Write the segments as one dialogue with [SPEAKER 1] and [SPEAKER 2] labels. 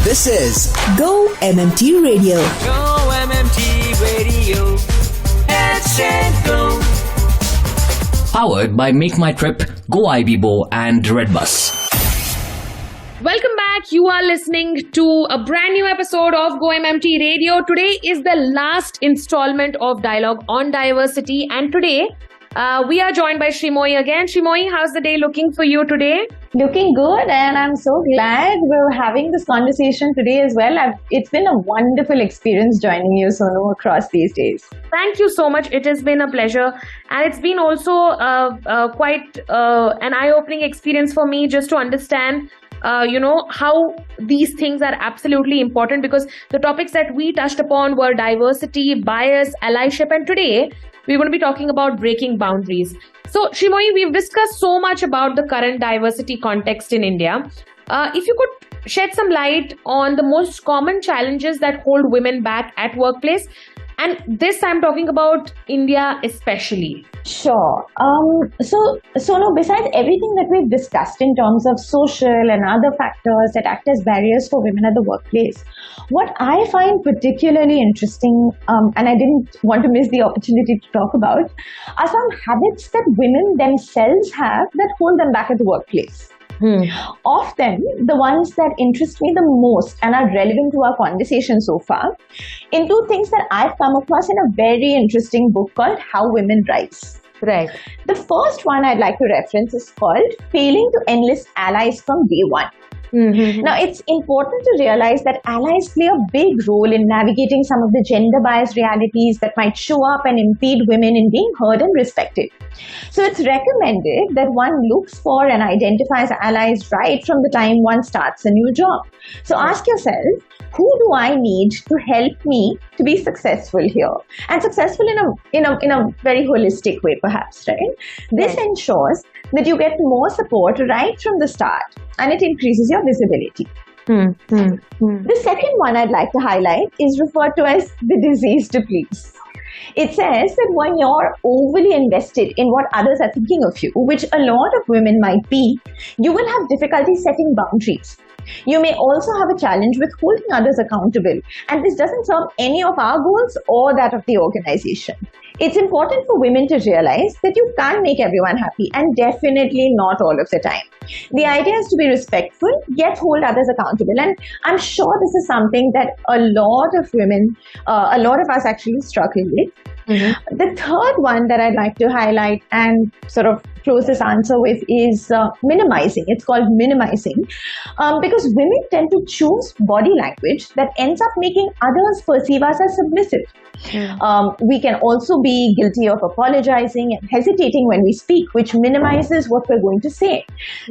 [SPEAKER 1] This is Go-MMT Radio.
[SPEAKER 2] Go-MMT Radio. Let's go.
[SPEAKER 3] Powered by Make My Trip, Go IBBO and Redbus.
[SPEAKER 4] Welcome back. You are listening to a brand new episode of Go-MMT Radio. Today is the last installment of Dialogue on Diversity, and today we are joined by Sreemoyee again. Sreemoyee, how's the day looking for you today?
[SPEAKER 5] Looking good, and I'm so glad we're having this conversation today as well. It's been a wonderful experience joining you, Sonu, across these days.
[SPEAKER 4] Thank you so much. It has been a pleasure, and it's been also quite an eye-opening experience for me just to understand how these things are absolutely important, because the topics that we touched upon were diversity, bias, allyship, and today we're going to be talking about breaking boundaries. So, Sreemoyee, we've discussed so much about the current diversity context in India. If you could shed some light on the most common challenges that hold women back at workplace, and this I'm talking about India especially.
[SPEAKER 5] Sure. So no, besides everything that we've discussed in terms of social and other factors that act as barriers for women at the workplace, what I find particularly interesting, and I didn't want to miss the opportunity to talk about, are some habits that women themselves have that hold them back at the workplace. Often, the ones that interest me the most and are relevant to our conversation so far include things that I've come across in a very interesting book called How Women Rise.
[SPEAKER 4] Right.
[SPEAKER 5] The first one I'd like to reference is called Failing to Enlist Allies from Day One. Now, it's important to realize that allies play a big role in navigating some of the gender-biased realities that might show up and impede women in being heard and respected. So it's recommended that one looks for and identifies allies right from the time one starts a new job. So ask yourself, who do I need to help me to be successful here? And successful in a very holistic way, perhaps, right? This ensures that you get more support right from the start, and it increases your visibility. The second one I'd like to highlight is referred to as the disease to please. It says that when you're overly invested in what others are thinking of you, which a lot of women might be, you will have difficulty setting boundaries. You may also have a challenge with holding others accountable, and this doesn't serve any of our goals or that of the organization. It's important for women to realize that you can't make everyone happy, and definitely not all of the time. The idea is to be respectful, yet hold others accountable. And I'm sure this is something that a lot of women, a lot of us actually struggle with. The third one that I'd like to highlight and sort of close this answer with is minimizing. It's called minimizing because women tend to choose body language that ends up making others perceive us as submissive. We can also be guilty of apologizing and hesitating when we speak, which minimizes what we're going to say.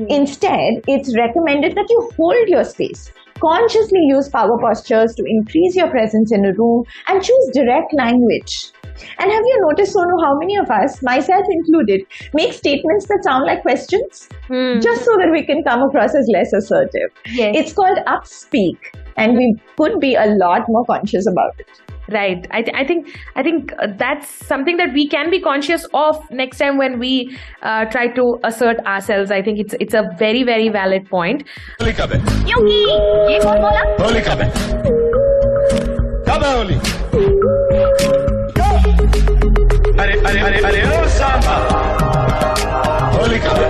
[SPEAKER 5] Instead, it's recommended that you hold your space. Consciously use power postures to increase your presence in a room and choose direct language. And have you noticed, Sonu, how many of us, myself included, make statements that sound like questions just so that we can come across as less assertive?
[SPEAKER 4] Yes.
[SPEAKER 5] It's called upspeak, and we could be a lot more conscious about it.
[SPEAKER 4] Right. I think that's something that we can be conscious of next time when we try to assert ourselves. I think it's a very, very valid point.
[SPEAKER 6] Holi कब है?
[SPEAKER 7] ये कौन बोला?
[SPEAKER 6] होली कब है? कब है होली? अरे ओ सांबा होली कब है?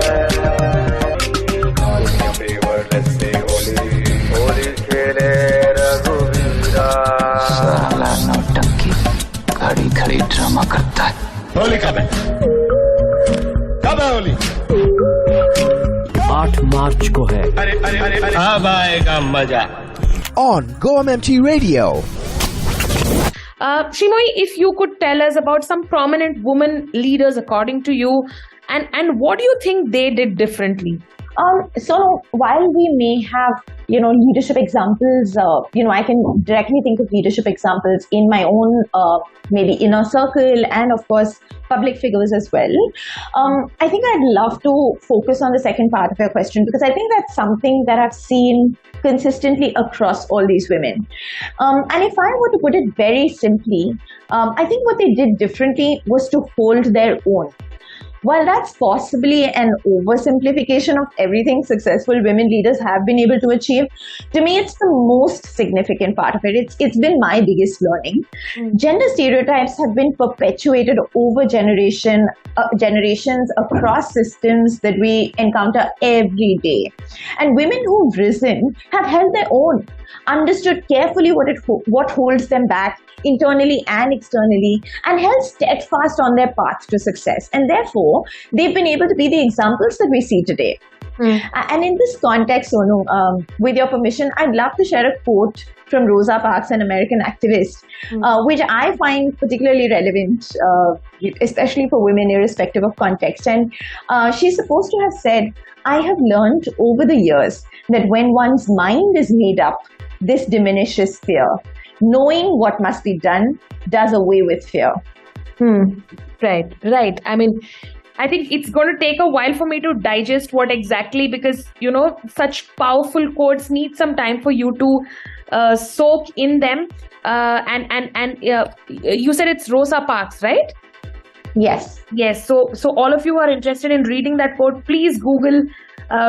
[SPEAKER 6] Let's say होली खेले रघुवीरा
[SPEAKER 8] साला नौटंकी खड़ी खड़ी ड्रामा करता है।
[SPEAKER 6] होली कब है? कब है होली?
[SPEAKER 3] 8 मार्च को है।
[SPEAKER 6] अरे अब आएगा मजा।
[SPEAKER 1] On Go-MMT Radio.
[SPEAKER 4] Sreemoyee, if you could tell us about some prominent women leaders according to you, and what do you think they did differently?
[SPEAKER 5] So while we may have, leadership examples, I can directly think of leadership examples in my own, maybe inner circle and of course, public figures as well. I think I'd love to focus on the second part of your question because I think that's something that I've seen consistently across all these women. And if I were to put it very simply, I think what they did differently was to hold their own. While that's possibly an oversimplification of everything successful women leaders have been able to achieve, to me it's the most significant part of it. It's been my biggest learning. Gender stereotypes have been perpetuated over generations across systems that we encounter every day. And women who've risen have held their own, understood carefully what holds them back internally and externally, and held steadfast on their path to success. And therefore, they've been able to be the examples that we see today. And in this context, Sonu, with your permission, I'd love to share a quote from Rosa Parks, an American activist, which I find particularly relevant, especially for women, irrespective of context. And she's supposed to have said, "I have learned over the years that when one's mind is made up, this diminishes fear. Knowing what must be done does away with fear."
[SPEAKER 4] Right. I mean, I think it's going to take a while for me to digest what exactly, because, such powerful quotes need some time for you to soak in them. And you said it's Rosa Parks, right?
[SPEAKER 5] Yes.
[SPEAKER 4] So all of you who are interested in reading that quote, please Google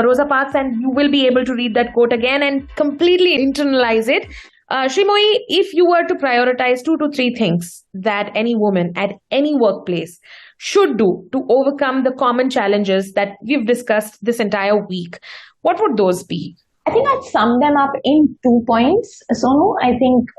[SPEAKER 4] Rosa Parks, and you will be able to read that quote again and completely internalize it. Sreemoyee, if you were to prioritize 2 to 3 things that any woman at any workplace should do to overcome the common challenges that we've discussed this entire week, what would those be?
[SPEAKER 5] I think I'd sum them up in 2 points, Sonu. I think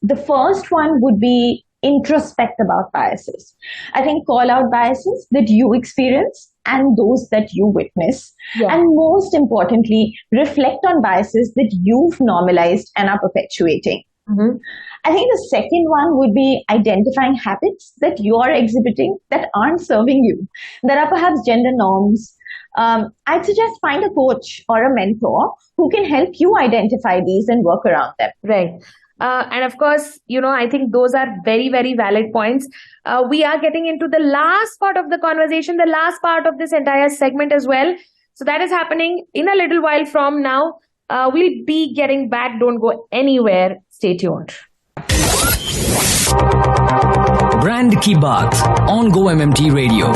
[SPEAKER 5] the first one would be introspect about biases. I think call out biases that you experience and those that you witness. Yeah. And most importantly, reflect on biases that you've normalized and are perpetuating. I think the second one would be identifying habits that you're exhibiting that aren't serving you, that are perhaps gender norms. I'd suggest find a coach or a mentor who can help you identify these and work around them.
[SPEAKER 4] Right. And of course, I think those are very, very valid points. We are getting into the last part of the conversation, the last part of this entire segment as well. So that is happening in a little while from now. We'll be getting back. Don't go anywhere. Stay tuned.
[SPEAKER 3] Brand Ki Baat on Go-MMT Radio.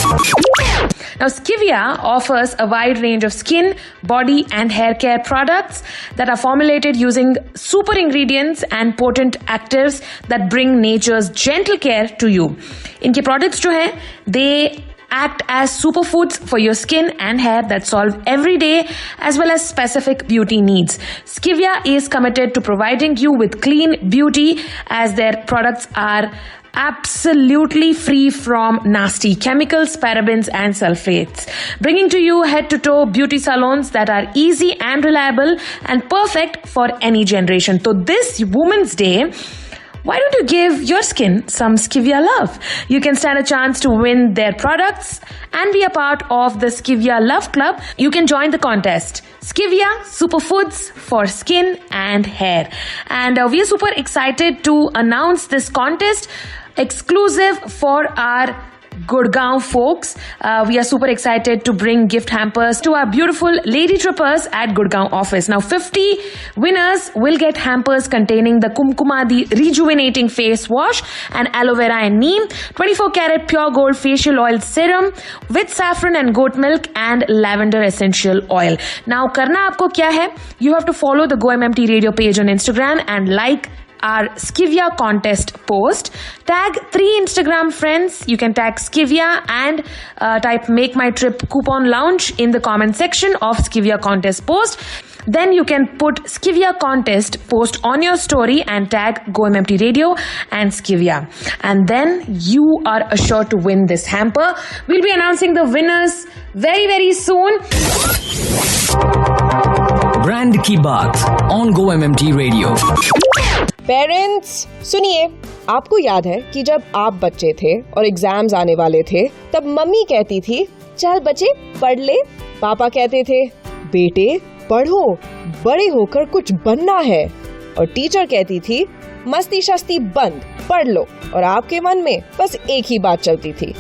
[SPEAKER 4] Now, Skivia offers a wide range of skin, body and hair care products that are formulated using super ingredients and potent actives that bring nature's gentle care to you. इनके products जो हैं, they act as superfoods for your skin and hair that solve everyday as well as specific beauty needs. Skivia is committed to providing you with clean beauty, as their products are absolutely free from nasty chemicals, parabens and sulfates, bringing to you head-to-toe beauty salons that are easy and reliable and perfect for any generation. So this Women's Day, why don't you give your skin some Skivia love? You can stand a chance to win their products and be a part of the Skivia Love Club. You can join the contest. Skivia Superfoods for Skin and Hair. And we are super excited to announce this contest exclusive for our Gurgaon folks. We are super excited to bring gift hampers to our beautiful Lady Trippers at Gurgaon office. Now 50 winners will get hampers containing the Kumkumadi Rejuvenating Face Wash and Aloe Vera and Neem, 24 karat pure gold facial oil serum with saffron and goat milk and lavender essential oil. Now karna aapko kya hai? You have to follow the Go-MMT radio page on Instagram and like our Skivia contest post. Tag 3 Instagram friends. You can tag Skivia and type Make My Trip Coupon Lounge in the comment section of Skivia contest post. Then you can put Skivia contest post on your story and tag Go-MMT Radio and Skivia. And then you are assured to win this hamper. We'll be announcing the winners very, very soon.
[SPEAKER 3] Brand Ki Baat on Go-MMT Radio.
[SPEAKER 9] Parents सुनिए, आपको याद है कि जब आप बच्चे थे और एग्जाम्स आने वाले थे, तब मम्मी कहती थी चल बच्चे पढ़ ले, पापा कहते थे बेटे पढ़ो, बड़े होकर कुछ बनना है, और टीचर कहती थी मस्ती शस्ती बंद, पढ़ लो, और आपके मन में बस एक ही बात चलती थी,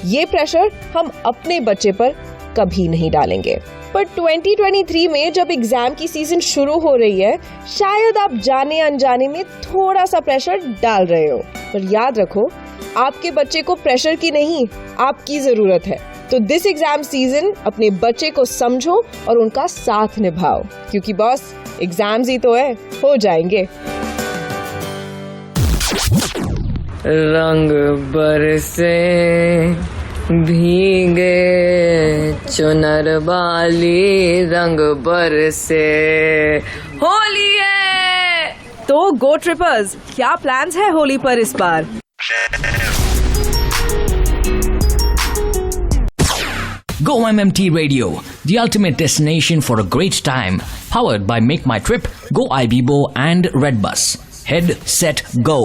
[SPEAKER 9] ये प्रेशर हम अपने बच्चे पर कभी नहीं डालेंगे। पर 2023 में जब एग्जाम की सीजन शुरू हो रही है, शायद आप जाने अनजाने में थोड़ा सा प्रेशर डाल रहे हो, पर याद रखो आपके बच्चे को प्रेशर की नहीं, आपकी जरूरत है। तो दिस एग्जाम सीजन अपने बच्चे को समझो और उनका साथ निभाओ, क्योंकि बॉस एग्जाम्स ही तो है, हो जाएंगे।
[SPEAKER 2] रंग बरसे भीगे चुनर वाली, रंग बरसे होली है।
[SPEAKER 10] तो गो ट्रिपर्स, क्या प्लान्स है होली पर इस बार?
[SPEAKER 3] Go-MMT Radio, the ultimate destination for a great time. Powered by Make My Trip, Go-Ibibo and Redbus. Head, set, go.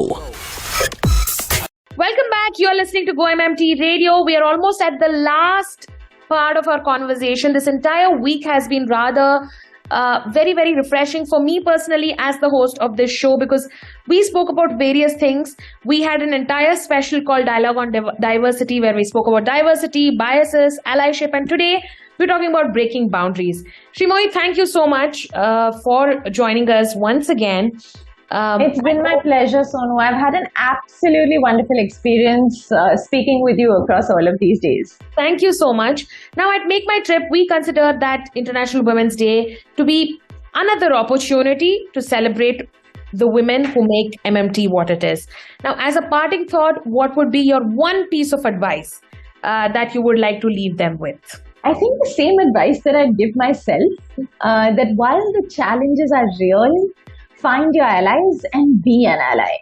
[SPEAKER 4] Welcome back. You are listening to Go-MMT Radio. We are almost at the last part of our conversation. This entire week has been rather very, very refreshing for me personally as the host of this show, because we spoke about various things. We had an entire special called Dialogue on Diversity, where we spoke about diversity, biases, allyship, and today we're talking about breaking boundaries. Sreemoyee, thank you so much for joining us once again.
[SPEAKER 5] It's been my pleasure, Sonu. I've had an absolutely wonderful experience speaking with you across all of these days.
[SPEAKER 4] Thank you so much. Now, at Make My Trip, we consider that International Women's Day to be another opportunity to celebrate the women who make MMT what it is. Now, as a parting thought, what would be your one piece of advice that you would like to leave them with?
[SPEAKER 5] I think the same advice that I'd give myself, that while the challenges are real, find your allies and be an ally.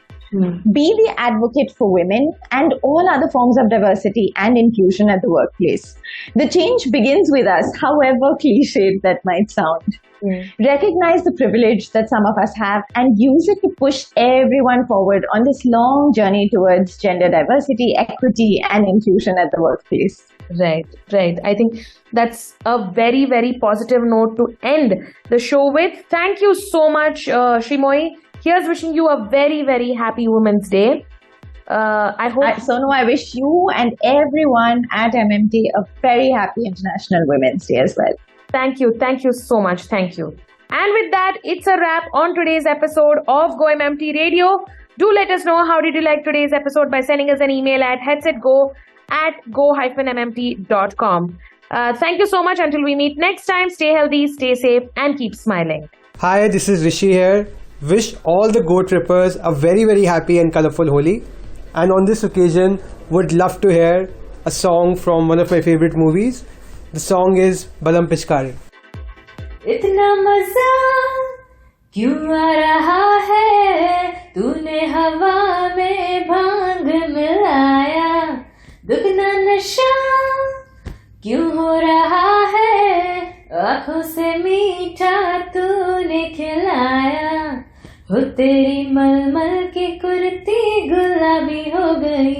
[SPEAKER 5] Be the advocate for women and all other forms of diversity and inclusion at the workplace. The change begins with us, however cliched that might sound. Recognize the privilege that some of us have and use it to push everyone forward on this long journey towards gender diversity, equity, and inclusion at the workplace.
[SPEAKER 4] Right. I think that's a very, very positive note to end the show with. Thank you so much, Sreemoyee. Here's wishing you a very, very happy Women's Day. I hope...
[SPEAKER 5] Sonu, I wish you and everyone at MMT a very happy International Women's Day as well.
[SPEAKER 4] Thank you so much. Thank you. And with that, it's a wrap on today's episode of Go-MMT Radio. Do let us know how did you like today's episode by sending us an email at headsetgo@go-mmt.com. Thank you so much. Until we meet next time, stay healthy, stay safe, and keep smiling.
[SPEAKER 11] Hi, this is Rishi here. Wish all the Go-Trippers a very, very happy and colorful Holi. And on this occasion, would love to hear a song from one of my favorite movies. The song is Balam Pichkari.
[SPEAKER 12] इतना मजा क्यों आ रहा है, तूने हवा में भांग मिलाया, दुगना नशा क्यों हो रहा है, आँखों से मीठा तूने खिलाया, हो तेरी मलमल की कुर्ती गुलाबी हो गई,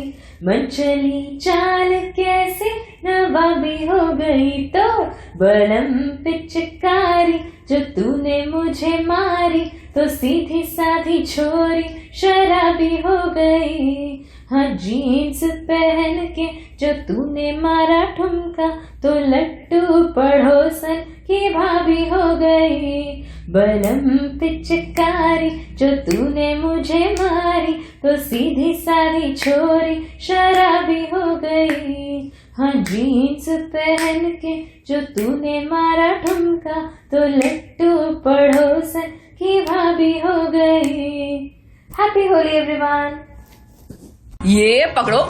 [SPEAKER 12] मन चली चाल कैसी नवाबी हो गई, तो बलम पिचकारी जो तूने मुझे मारी, तो सीधी साधी छोरी शराबी हो गई, हाँ जीन्स पहन के जो तूने मारा ठुमका, तो लट्टू पड़ोसन की भाभी हो गई, बलम पिचकारी जो तूने मुझे मारी, तो सीधी साधी छोरी शराबी हो गई, हाँ जीन्स पहन के जो तूने मारा ठुमका, तो लट्टू पड़ोसन की भाभी हो गई। Happy Holi everyone.
[SPEAKER 13] ये पकड़ो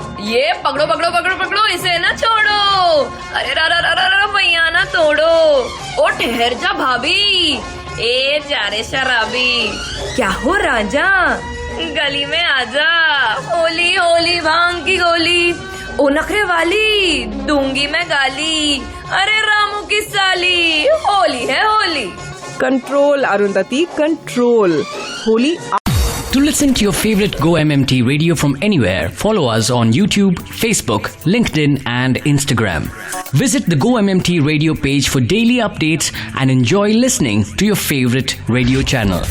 [SPEAKER 13] इसे ना छोड़ो, अरे रा भैया ना तोड़ो, ओ ठहर जा भाभी, ए जा रे शराबी, क्या हो राजा, गली में आजा, होली होली भांग की गोली, ओ नखरे वाली दूंगी मैं गाली, अरे रामू की साली, होली है Holi.
[SPEAKER 10] Control Arundhati, control. Holi.
[SPEAKER 3] To listen to your favorite Go-MMT radio from anywhere, follow us on YouTube, Facebook, LinkedIn and Instagram. Visit the Go-MMT radio page for daily updates and enjoy listening to your favorite radio channel.